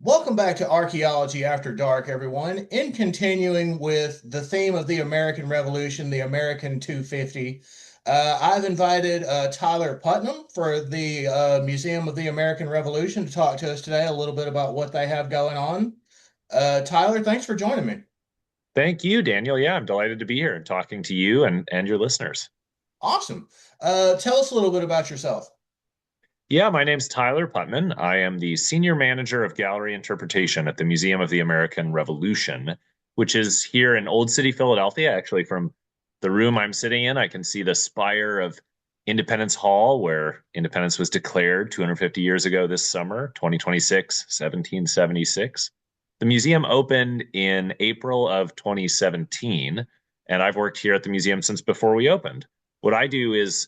Welcome back to Archaeology After Dark, everyone. In continuing with the theme of the American Revolution, the American 250, I've invited Tyler Putnam for the Museum of the American Revolution to talk to us today a little bit about what they have going on. Tyler, thanks for joining me. Thank you, Daniel. Yeah, I'm delighted to be here and talking to you and your listeners. Awesome. Tell us a little bit about yourself. Yeah, my name's Tyler Putman. I am the senior manager of gallery interpretation at the Museum of the American Revolution, which is here in Old City, Philadelphia. Actually, from the room I'm sitting in, I can see the spire of Independence Hall, where independence was declared 250 years ago this summer, 2026, 1776. The museum opened in April of 2017, and I've worked here at the museum since before we opened. What I do is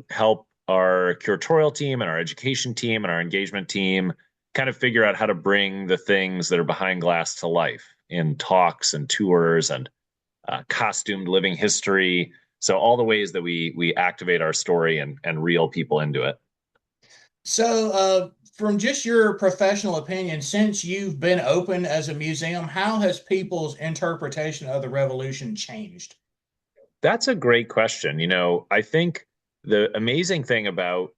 help our curatorial team and our education team and our engagement team kind of figure out how to bring the things that are behind glass to life in talks and tours and costumed living history. So all the ways that we activate our story and reel people into it. From just your professional opinion, since you've been open as a museum, how has people's interpretation of the revolution changed? That's a great question. I think the amazing thing about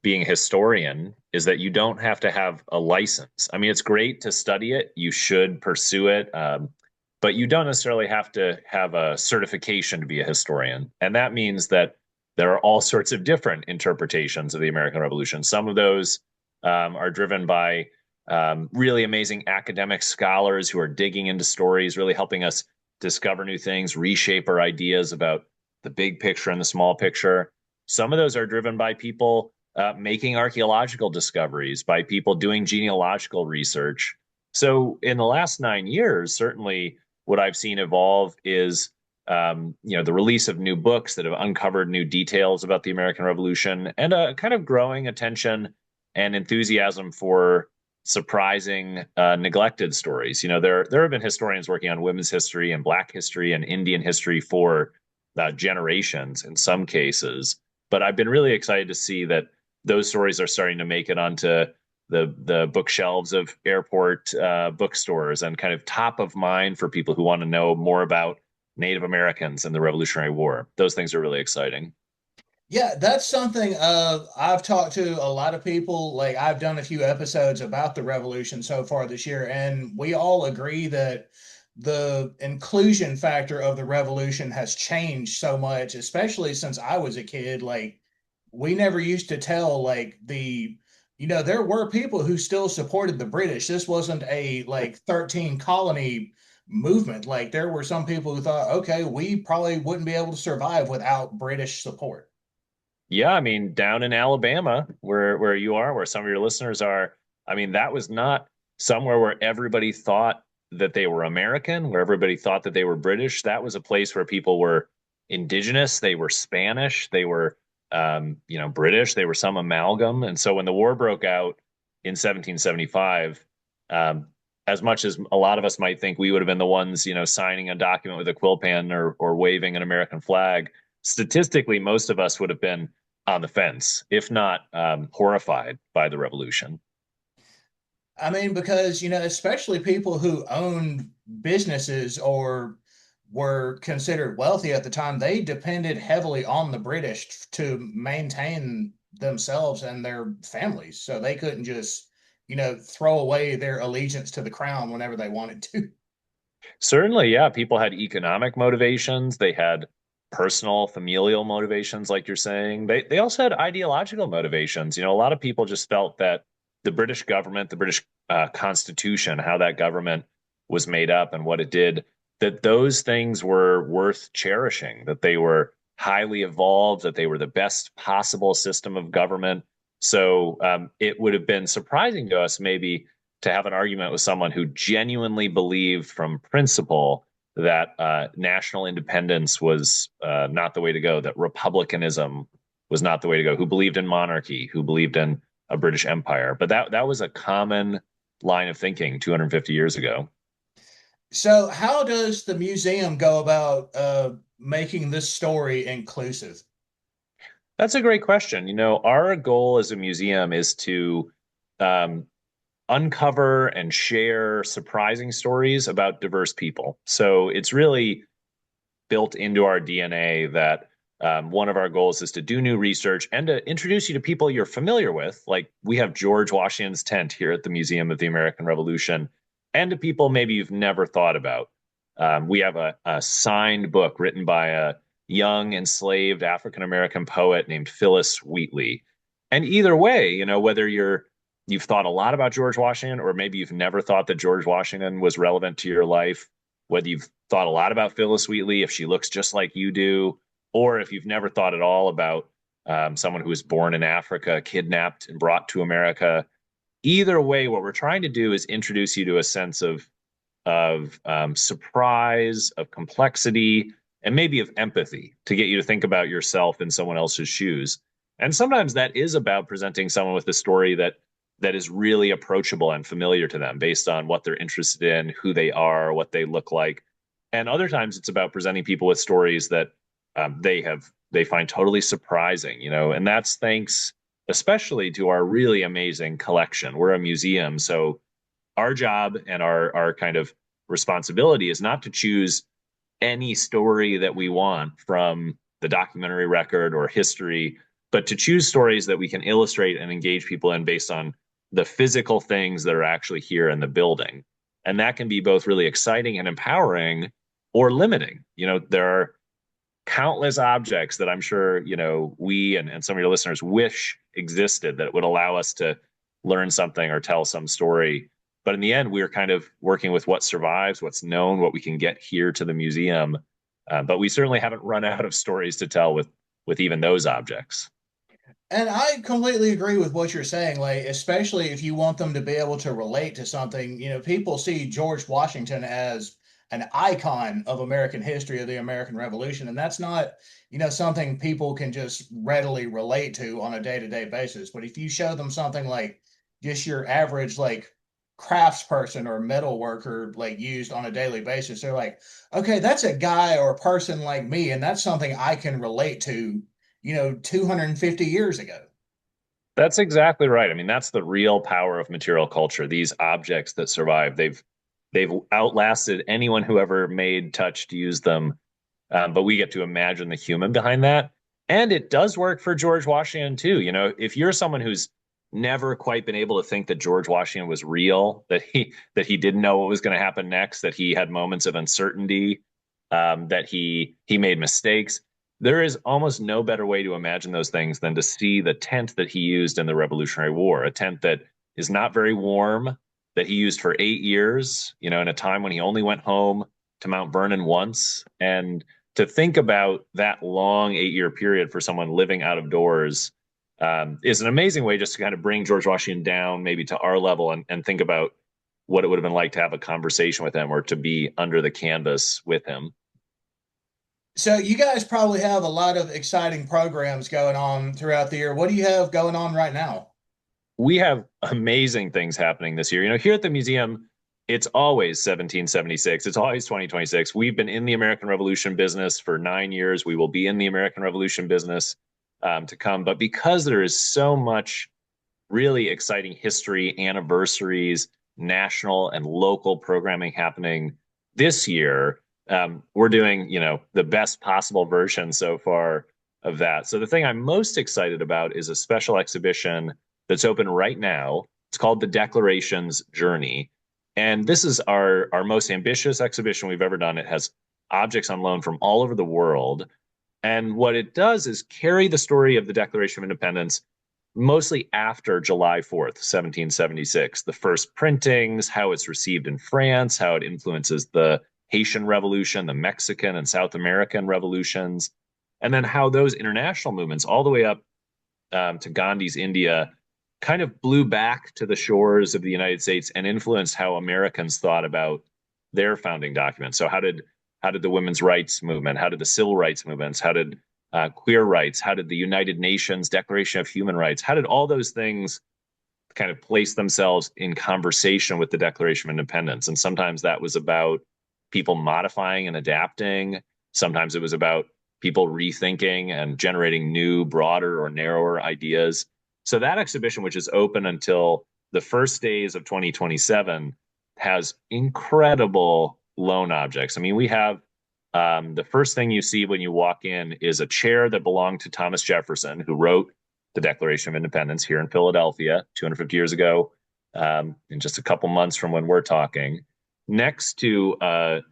being a historian is that you don't have to have a license. I mean, it's great to study it. You should pursue it. But you don't necessarily have to have a certification to be a historian. And that means that there are all sorts of different interpretations of the American Revolution. Some of those are driven by really amazing academic scholars who are digging into stories, really helping us discover new things, reshape our ideas about the big picture and the small picture. Some of those are driven by people making archaeological discoveries, by people doing genealogical research. So in the last 9 years, certainly what I've seen evolve is the release of new books that have uncovered new details about the American Revolution and a kind of growing attention and enthusiasm for surprising neglected stories. There have been historians working on women's history and Black history and Indian history for generations in some cases, but I've been really excited to see that those stories are starting to make it onto the bookshelves of airport bookstores and kind of top of mind for people who want to know more about Native Americans and the Revolutionary War. Those things are really exciting. Yeah, that's something I've talked to a lot of people. Like I've done a few episodes about the revolution so far this year, and we all agree that the inclusion factor of the revolution has changed so much, especially since I was a kid. Like we never used to tell there were people who still supported the British. This wasn't a like 13 colony movement. Like there were some people who thought, okay, we probably wouldn't be able to survive without British support. Yeah, I mean, down in Alabama, where you are, where some of your listeners are, I mean, that was not somewhere where everybody thought that they were American, where everybody thought that they were British. That was a place where people were indigenous, they were Spanish, they were British, they were some amalgam. And so when the war broke out in 1775, um, as much as a lot of us might think we would have been the ones, signing a document with a quill pen or waving an American flag, statistically, most of us would have been on the fence, if not horrified by the revolution. I mean, because, especially people who owned businesses or were considered wealthy at the time, they depended heavily on the British to maintain themselves and their families. So they couldn't just, throw away their allegiance to the crown whenever they wanted to. Certainly, yeah, people had economic motivations. They had personal, familial motivations, like you're saying. They also had ideological motivations. A lot of people just felt that the British government, the British Constitution, how that government was made up and what it did, that those things were worth cherishing, that they were highly evolved, that they were the best possible system of government. So it would have been surprising to us, maybe, to have an argument with someone who genuinely believed from principle that national independence was not the way to go, that republicanism was not the way to go, who believed in monarchy, who believed in a British Empire. But that was a common line of thinking 250 years ago. So, how does the museum go about making this story inclusive? That's a great question. Our goal as a museum is to um, uncover and share surprising stories about diverse people. So it's really built into our DNA that one of our goals is to do new research and to introduce you to people you're familiar with. Like we have George Washington's tent here at the Museum of the American Revolution, and to people maybe you've never thought about. We have a signed book written by a young enslaved African American poet named Phyllis Wheatley. And either way, whether you've thought a lot about George Washington, or maybe you've never thought that George Washington was relevant to your life, whether you've thought a lot about Phyllis Wheatley, if she looks just like you do, or if you've never thought at all about someone who was born in Africa, kidnapped and brought to America. Either way, what we're trying to do is introduce you to a sense of surprise, of complexity, and maybe of empathy to get you to think about yourself in someone else's shoes. And sometimes that is about presenting someone with a story that is really approachable and familiar to them based on what they're interested in, who they are, what they look like. And other times it's about presenting people with stories that they find totally surprising, and that's thanks especially to our really amazing collection. We're a museum, so our job and our kind of responsibility is not to choose any story that we want from the documentary record or history, but to choose stories that we can illustrate and engage people in based on the physical things that are actually here in the building. And that can be both really exciting and empowering or limiting. There are countless objects that I'm sure, we and some of your listeners wish existed that would allow us to learn something or tell some story. But in the end, we're kind of working with what survives, what's known, what we can get here to the museum. But we certainly haven't run out of stories to tell with even those objects. And I completely agree with what you're saying, like, especially if you want them to be able to relate to something. People see George Washington as an icon of American history, of the American Revolution, and that's not, something people can just readily relate to on a day-to-day basis. But if you show them something like just your average, like, craftsperson or metal worker, like, used on a daily basis, they're like, okay, that's a guy or a person like me, and that's something I can relate to 250 years ago. That's exactly right. I mean, that's the real power of material culture. These objects that survive, they've outlasted anyone who ever made, touched, used them. But we get to imagine the human behind that. And it does work for George Washington too. If you're someone who's never quite been able to think that George Washington was real, that he didn't know what was going to happen next, that he had moments of uncertainty, that he made mistakes. There is almost no better way to imagine those things than to see the tent that he used in the Revolutionary War, a tent that is not very warm, that he used for 8 years, in a time when he only went home to Mount Vernon once. And to think about that long 8 year period for someone living out of doors is an amazing way just to kind of bring George Washington down maybe to our level and think about what it would have been like to have a conversation with him or to be under the canvas with him. So you guys probably have a lot of exciting programs going on throughout the year. What do you have going on right now? We have amazing things happening this year. Here at the museum, it's always 1776. It's always 2026. We've been in the American Revolution business for 9 years. We will be in the American Revolution business to come. But because there is so much really exciting history, anniversaries, national and local programming happening this year, we're doing, the best possible version so far of that. So the thing I'm most excited about is a special exhibition that's open right now. It's called The Declarations Journey. And this is our most ambitious exhibition we've ever done. It has objects on loan from all over the world. And what it does is carry the story of the Declaration of Independence mostly after July 4th, 1776, the first printings, how it's received in France, how it influences the Haitian Revolution, the Mexican and South American revolutions, and then how those international movements, all the way up to Gandhi's India, kind of blew back to the shores of the United States and influenced how Americans thought about their founding documents. So how did the women's rights movement, how did the civil rights movements, how did queer rights, how did the United Nations Declaration of Human Rights, how did all those things kind of place themselves in conversation with the Declaration of Independence? And sometimes that was about people modifying and adapting. Sometimes it was about people rethinking and generating new, broader or narrower ideas. So that exhibition, which is open until the first days of 2027 has incredible lone objects. I mean, we have the first thing you see when you walk in is a chair that belonged to Thomas Jefferson, who wrote the Declaration of Independence here in Philadelphia 250 years ago, in just a couple months from when we're talking, next to a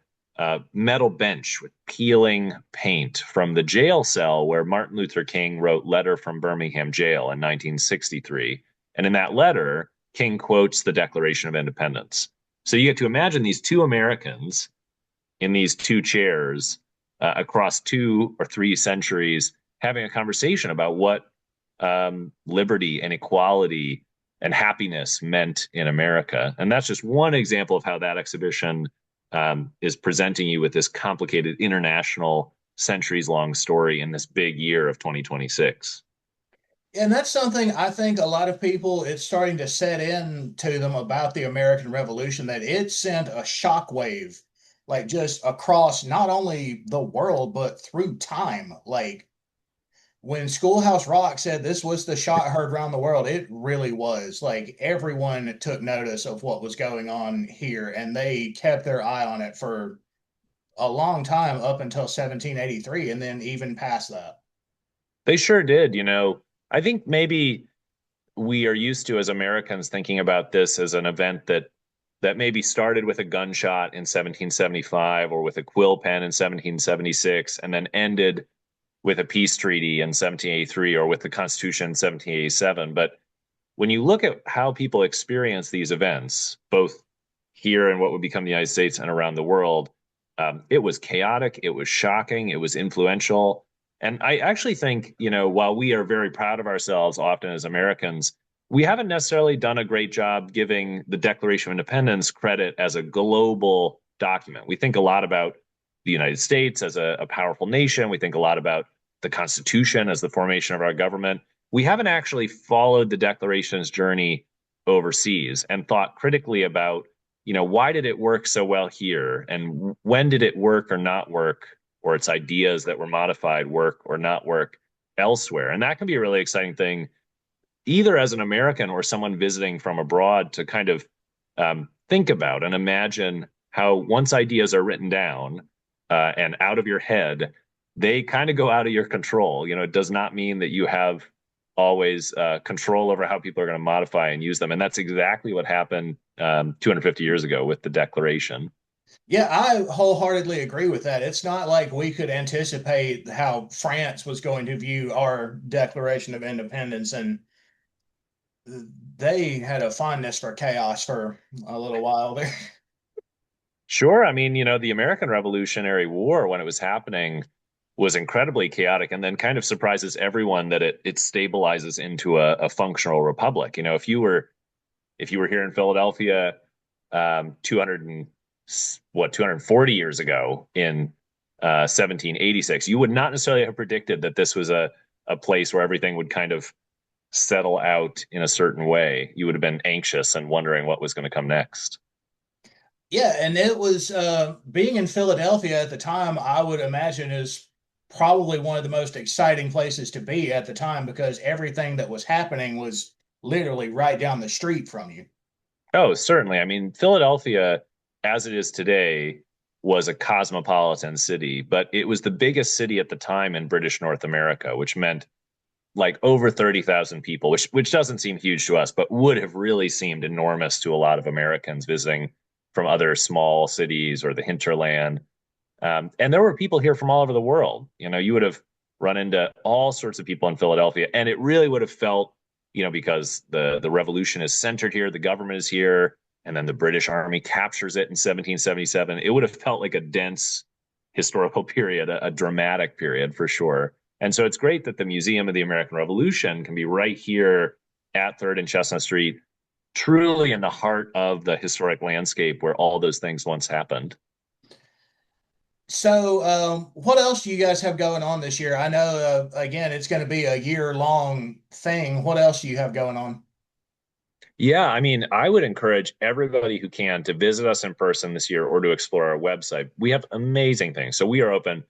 metal bench with peeling paint from the jail cell where Martin Luther King wrote Letter from Birmingham Jail in 1963. And in that letter, King quotes the Declaration of Independence. So you get to imagine these two Americans in these two chairs across 2 or 3 centuries having a conversation about what liberty and equality and happiness meant in America. And that's just one example of how that exhibition is presenting you with this complicated international centuries long story in this big year of 2026. And that's something I think a lot of people, it's starting to set in to them about the American Revolution, that it sent a shockwave, like just across not only the world, but through time. Like when Schoolhouse Rock said this was the shot heard around the world, it really was. Like everyone took notice of what was going on here, and they kept their eye on it for a long time up until 1783, and then even past that. They sure did. I think maybe we are used to as Americans thinking about this as an event that maybe started with a gunshot in 1775 or with a quill pen in 1776 and then ended with a peace treaty in 1783 or with the Constitution in 1787. But when you look at how people experience these events, both here in what would become the United States and around the world, it was chaotic, it was shocking, it was influential. And I actually think, while we are very proud of ourselves often as Americans, we haven't necessarily done a great job giving the Declaration of Independence credit as a global document. We think a lot about the United States as a powerful nation. We think a lot about the Constitution as the formation of our government. We haven't actually followed the Declaration's journey overseas and thought critically about, why did it work so well here? And when did it work or not work, or its ideas that were modified work or not work elsewhere? And that can be a really exciting thing, either as an American or someone visiting from abroad, to kind of think about and imagine how once ideas are written down and out of your head, they kind of go out of your control. It does not mean that you have always control over how people are going to modify and use them. And that's exactly what happened 250 years ago with the Declaration. Yeah, I wholeheartedly agree with that. It's not like we could anticipate how France was going to view our Declaration of Independence, and they had a fondness for chaos for a little while there. Sure. I mean, the American Revolutionary War, when it was happening, was incredibly chaotic and then kind of surprises everyone that it stabilizes into a functional republic. If you were here in Philadelphia 240 years ago in 1786, you would not necessarily have predicted that this was a place where everything would kind of settle out in a certain way. You would have been anxious and wondering what was going to come next. Yeah, and it was being in Philadelphia at the time, I would imagine is probably one of the most exciting places to be at the time, because everything that was happening was literally right down the street from you. Oh, certainly. I mean, Philadelphia, as it is today, was a cosmopolitan city, but it was the biggest city at the time in British North America, which meant like over 30,000 people, which doesn't seem huge to us, but would have really seemed enormous to a lot of Americans visiting from other small cities or the hinterland. And there were people here from all over the world. You would have run into all sorts of people in Philadelphia, and it really would have felt, because the revolution is centered here, the government is here, and then the British Army captures it in 1777. It would have felt like a dense historical period, a dramatic period for sure. And so it's great that the Museum of the American Revolution can be right here at 3rd and Chestnut Street, truly in the heart of the historic landscape where all those things once happened. So, what else do you guys have going on this year? I know, again, it's going to be a year-long thing. What else do you have going on? Yeah, I mean, I would encourage everybody who can to visit us in person this year or to explore our website. We have amazing things. So we are open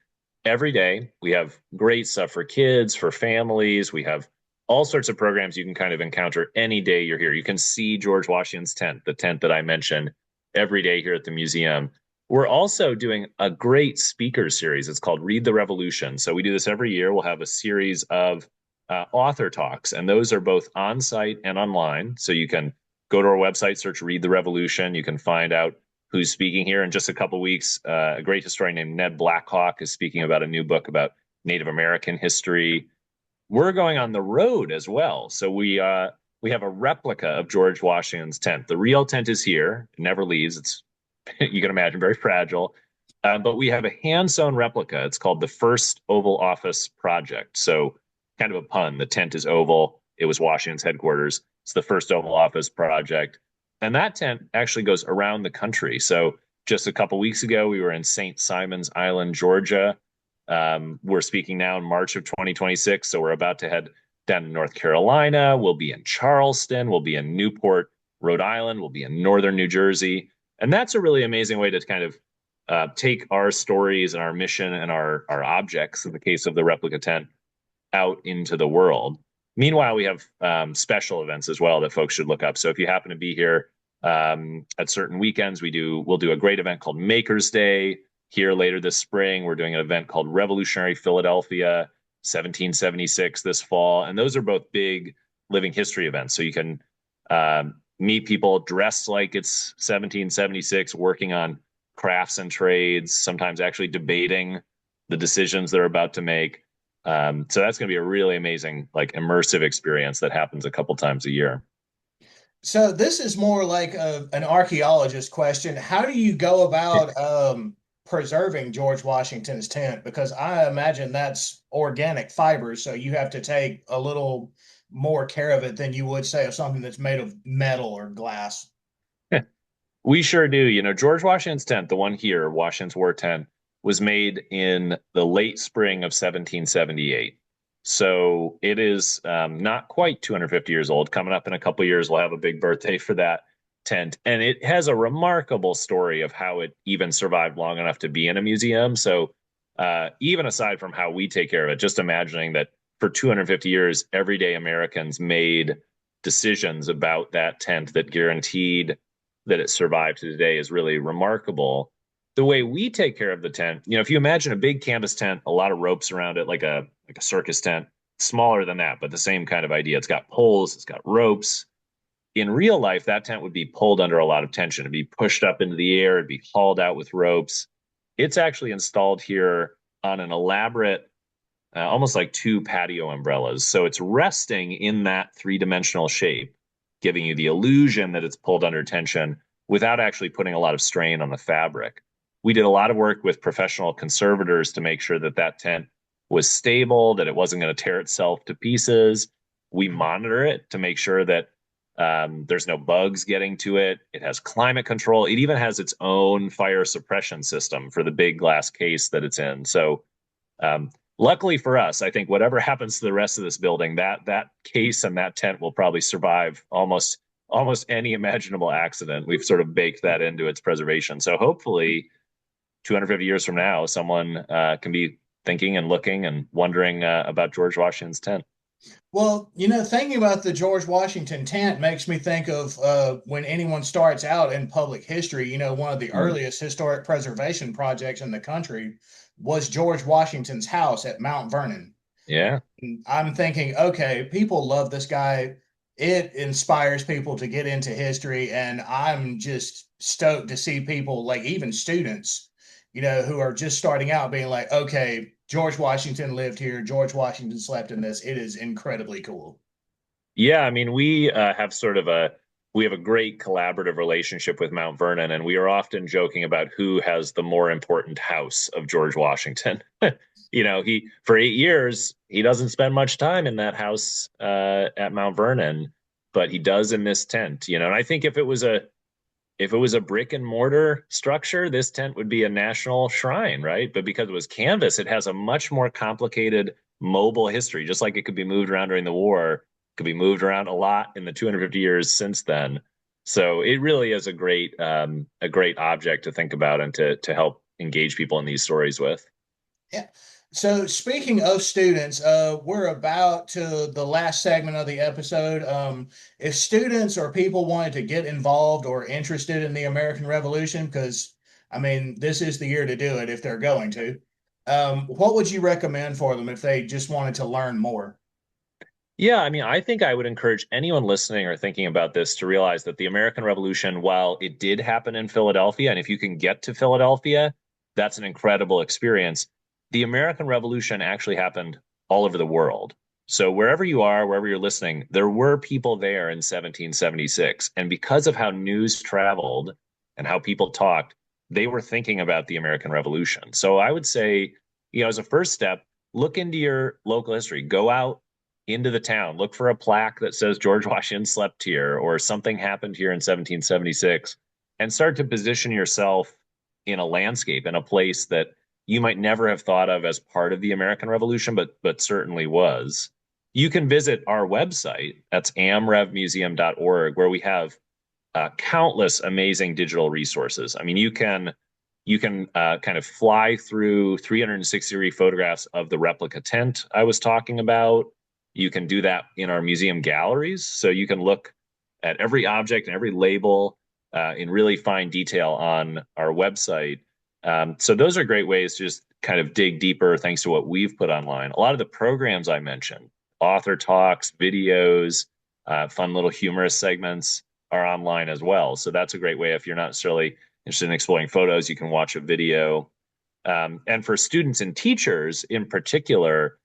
every day. We have great stuff for kids, for families. We have all sorts of programs you can kind of encounter any day you're here. You can see George Washington's tent, the tent that I mentioned, every day here at the museum. We're also doing a great speaker series. It's called Read the Revolution. So we do this every year. We'll have a series of author talks, and those are both on site and online. So you can go to our website, search Read the Revolution. You can find out who's speaking here. In just a couple of weeks, a great historian named Ned Blackhawk is speaking about a new book about Native American history. We're going on the road as well. So we have a replica of George Washington's tent. The real tent is here; it never leaves. It's you can imagine very fragile. But we have a hand sewn replica. It's called the First Oval Office Project. So kind of a pun. The tent is oval. It was Washington's headquarters. It's the First Oval Office Project, and that tent actually goes around the country. So just a couple weeks ago, we were in St. Simon's Island, Georgia. We're speaking now in March of 2026, so we're about to head down to North Carolina. We'll be in Charleston. We'll be in Newport, Rhode Island. We'll be in northern New Jersey. And that's a really amazing way to kind of take our stories and our mission and our objects, in the case of the replica tent, out into the world. Meanwhile, we have special events as well that folks should look up. So if you happen to be here at certain weekends, we'll do a great event called Maker's Day. Here later this spring, we're doing an event called Revolutionary Philadelphia 1776 this fall. And those are both big living history events. So you can meet people dressed like it's 1776, working on crafts and trades, sometimes actually debating the decisions they're about to make. So that's going to be a really amazing, like, immersive experience that happens a couple times a year. So this is more like an archaeologist question. How do you go about preserving George Washington's tent? Because I imagine that's organic fibers, so you have to take a little more care of it than you would say of something that's made of metal or glass. We sure do. You know, George Washington's tent, the one here, Washington's War Tent, was made in the late spring of 1778. So it is not quite 250 years old. Coming up in a couple years, we'll have a big birthday for that tent. And it has a remarkable story of how it even survived long enough to be in a museum. So even aside from how we take care of it, just imagining that for 250 years, everyday Americans made decisions about that tent that guaranteed that it survived to today is really remarkable. The way we take care of the tent, you know, if you imagine a big canvas tent, a lot of ropes around it, like a circus tent, smaller than that, but the same kind of idea. It's got poles, it's got ropes. In real life, that tent would be pulled under a lot of tension. It'd be pushed up into the air, it'd be hauled out with ropes. It's actually installed here on an elaborate, almost like two patio umbrellas. So it's resting in that three-dimensional shape, giving you the illusion that it's pulled under tension without actually putting a lot of strain on the fabric. We did a lot of work with professional conservators to make sure that that tent was stable, that it wasn't going to tear itself to pieces. We monitor it to make sure that there's no bugs getting to it. It has climate control. It even has its own fire suppression system for the big glass case that it's in. So luckily for us, I think whatever happens to the rest of this building, that case and that tent will probably survive almost any imaginable accident. We've sort of baked that into its preservation. So hopefully 250 years from now, someone can be thinking and looking and wondering about George Washington's tent. Well, thinking about the George Washington tent makes me think of when anyone starts out in public history, one of the Mm. earliest historic preservation projects in the country was George Washington's house at Mount Vernon. Yeah. And I'm thinking, okay, people love this guy. It inspires people to get into history. And I'm just stoked to see people, like even students, who are just starting out being like, okay, George Washington lived here. George Washington slept in this. It is incredibly cool. Yeah, I mean, we have a great collaborative relationship with Mount Vernon, and we are often joking about who has the more important house of George Washington. He for 8 years he doesn't spend much time in that house at Mount Vernon, but he does in this tent. And I think if it was a brick and mortar structure, this tent would be a national shrine, right? But because it was canvas, it has a much more complicated mobile history. Just like it could be moved around during the war, it could be moved around a lot in the 250 years since then. So it really is a great object to think about and to help engage people in these stories with. Yeah. So speaking of students, we're about to the last segment of the episode. If students or people wanted to get involved or interested in the American Revolution, because I mean, this is the year to do it if they're going to, what would you recommend for them if they just wanted to learn more? Yeah, I mean, I think I would encourage anyone listening or thinking about this to realize that the American Revolution, while it did happen in Philadelphia, and if you can get to Philadelphia, that's an incredible experience. The American Revolution actually happened all over the world. So wherever you are, wherever you're listening, there were people there in 1776. And because of how news traveled and how people talked, they were thinking about the American Revolution. So I would say, as a first step, look into your local history. Go out into the town. Look for a plaque that says George Washington slept here or something happened here in 1776 and start to position yourself in a landscape, in a place that you might never have thought of as part of the American Revolution, but certainly was. You can visit our website. That's amrevmuseum.org, where we have countless amazing digital resources. I mean, you can kind of fly through 360-degree photographs of the replica tent I was talking about. You can do that in our museum galleries. So you can look at every object and every label in really fine detail on our website. So those are great ways to just kind of dig deeper thanks to what we've put online. A lot of the programs I mentioned, author talks, videos, fun little humorous segments are online as well. So that's a great way if you're not necessarily interested in exploring photos, you can watch a video. And for students and teachers in particular,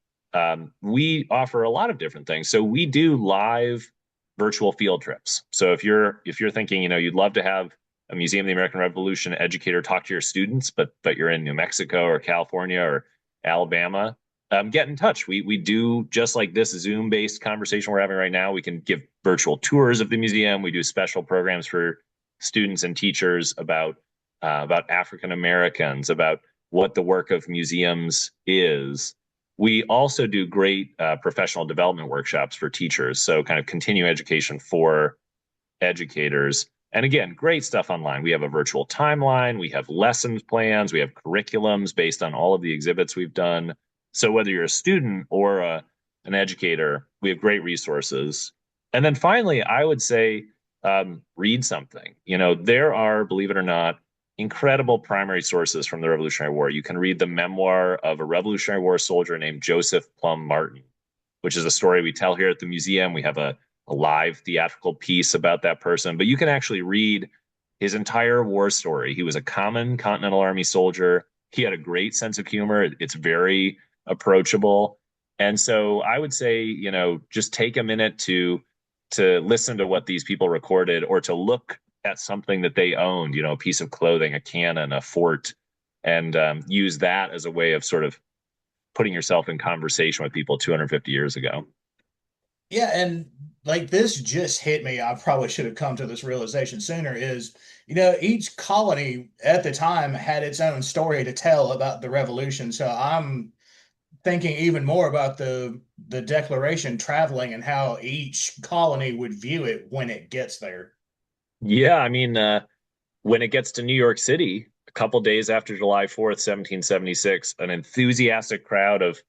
we offer a lot of different things. So we do live virtual field trips. So if you're thinking, you'd love to have a Museum of the American Revolution educator talk to your students, but you're in New Mexico or California or Alabama, get in touch. We do just like this Zoom based conversation we're having right now. We can give virtual tours of the museum. We do special programs for students and teachers about African Americans, about what the work of museums is. We also do great professional development workshops for teachers, so kind of continuing education for educators. And again, great stuff online. We have a virtual timeline, we have lessons plans, we have curriculums based on all of the exhibits we've done. So whether you're a student or an educator, we have great resources. And then finally, I would say read something. There are, believe it or not, incredible primary sources from the Revolutionary War. You can read the memoir of a Revolutionary War soldier named Joseph Plum Martin, which is a story we tell here at the museum. We have a live theatrical piece about that person, but you can actually read his entire war story. He was a common Continental Army soldier. He had a great sense of humor. It's very approachable. And so I would say, just take a minute to listen to what these people recorded or to look at something that they owned, a piece of clothing, a cannon, a fort, and use that as a way of sort of putting yourself in conversation with people 250 years ago. Yeah, and like this just hit me. I probably should have come to this realization sooner is, each colony at the time had its own story to tell about the revolution. So I'm thinking even more about the Declaration traveling and how each colony would view it when it gets there. Yeah, I mean, when it gets to New York City, a couple days after July 4th, 1776, an enthusiastic crowd of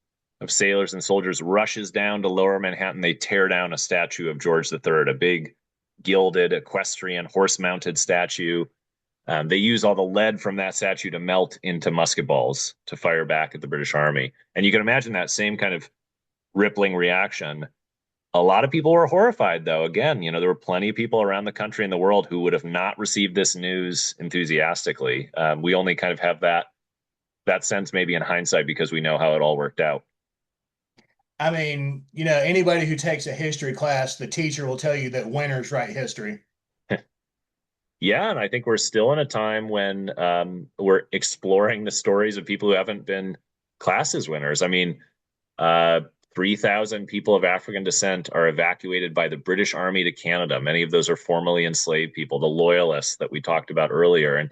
sailors and soldiers rushes down to Lower Manhattan. They tear down a statue of George III, a big gilded equestrian horse-mounted statue. They use all the lead from that statue to melt into musket balls to fire back at the British Army. And you can imagine that same kind of rippling reaction. A lot of people were horrified, though. Again, there were plenty of people around the country and the world who would have not received this news enthusiastically. We only kind of have that sense, maybe in hindsight, because we know how it all worked out. I mean, anybody who takes a history class, the teacher will tell you that winners write history. Yeah, and I think we're still in a time when we're exploring the stories of people who haven't been classes winners. I mean, 3,000 people of African descent are evacuated by the British Army to Canada. Many of those are formerly enslaved people, the loyalists that we talked about earlier. And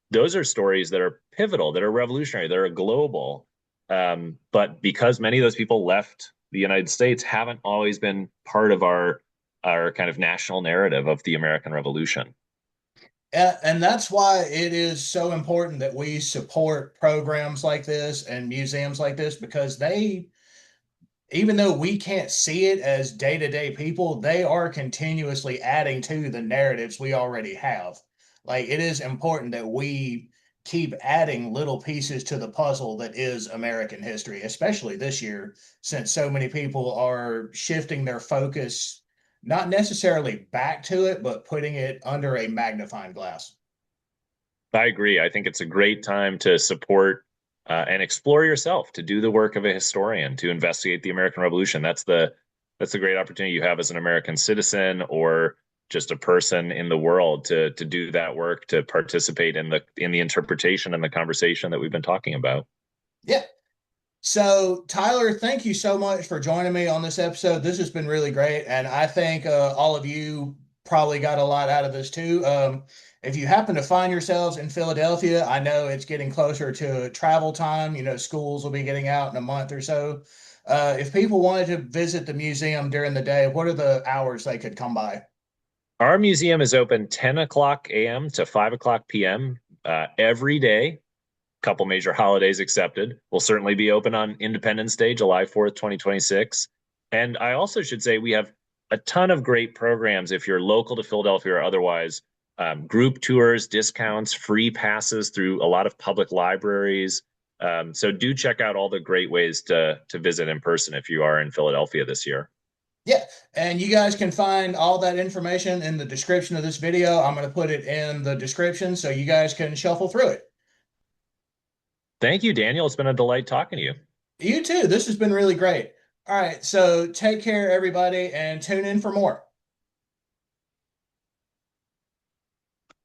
those are stories that are pivotal, that are revolutionary, that are global. But because many of those people left the United States, haven't always been part of our kind of national narrative of the American Revolution. And that's why it is so important that we support programs like this and museums like this, because even though we can't see it as day-to-day people, they are continuously adding to the narratives we already have. Like, it is important that we keep adding little pieces to the puzzle that is American history, especially this year, since so many people are shifting their focus, not necessarily back to it, but putting it under a magnifying glass. I agree. I think it's a great time to support and explore yourself, to do the work of a historian, to investigate the American Revolution. That's the great opportunity you have as an American citizen or just a person in the world to do that work, to participate in the interpretation and the conversation that we've been talking about. Yeah. So, Tyler, thank you so much for joining me on this episode. This has been really great. And I think all of you probably got a lot out of this too. If you happen to find yourselves in Philadelphia, I know it's getting closer to travel time. You know, schools will be getting out in a month or so. If people wanted to visit the museum during the day, what are the hours they could come by? Our museum is open 10 o'clock a.m. to 5 o'clock p.m. Every day, couple major holidays accepted. We'll certainly be open on Independence Day, July 4th, 2026. And I also should say we have a ton of great programs if you're local to Philadelphia or otherwise. Group tours, discounts, free passes through a lot of public libraries. So do check out all the great ways to visit in person if you are in Philadelphia this year. Yeah, and you guys can find all that information in the description of this video. I'm going to put it in the description so you guys can shuffle through it. Thank you, Daniel. It's been a delight talking to you. You too. This has been really great. All right, so take care, everybody, and tune in for more.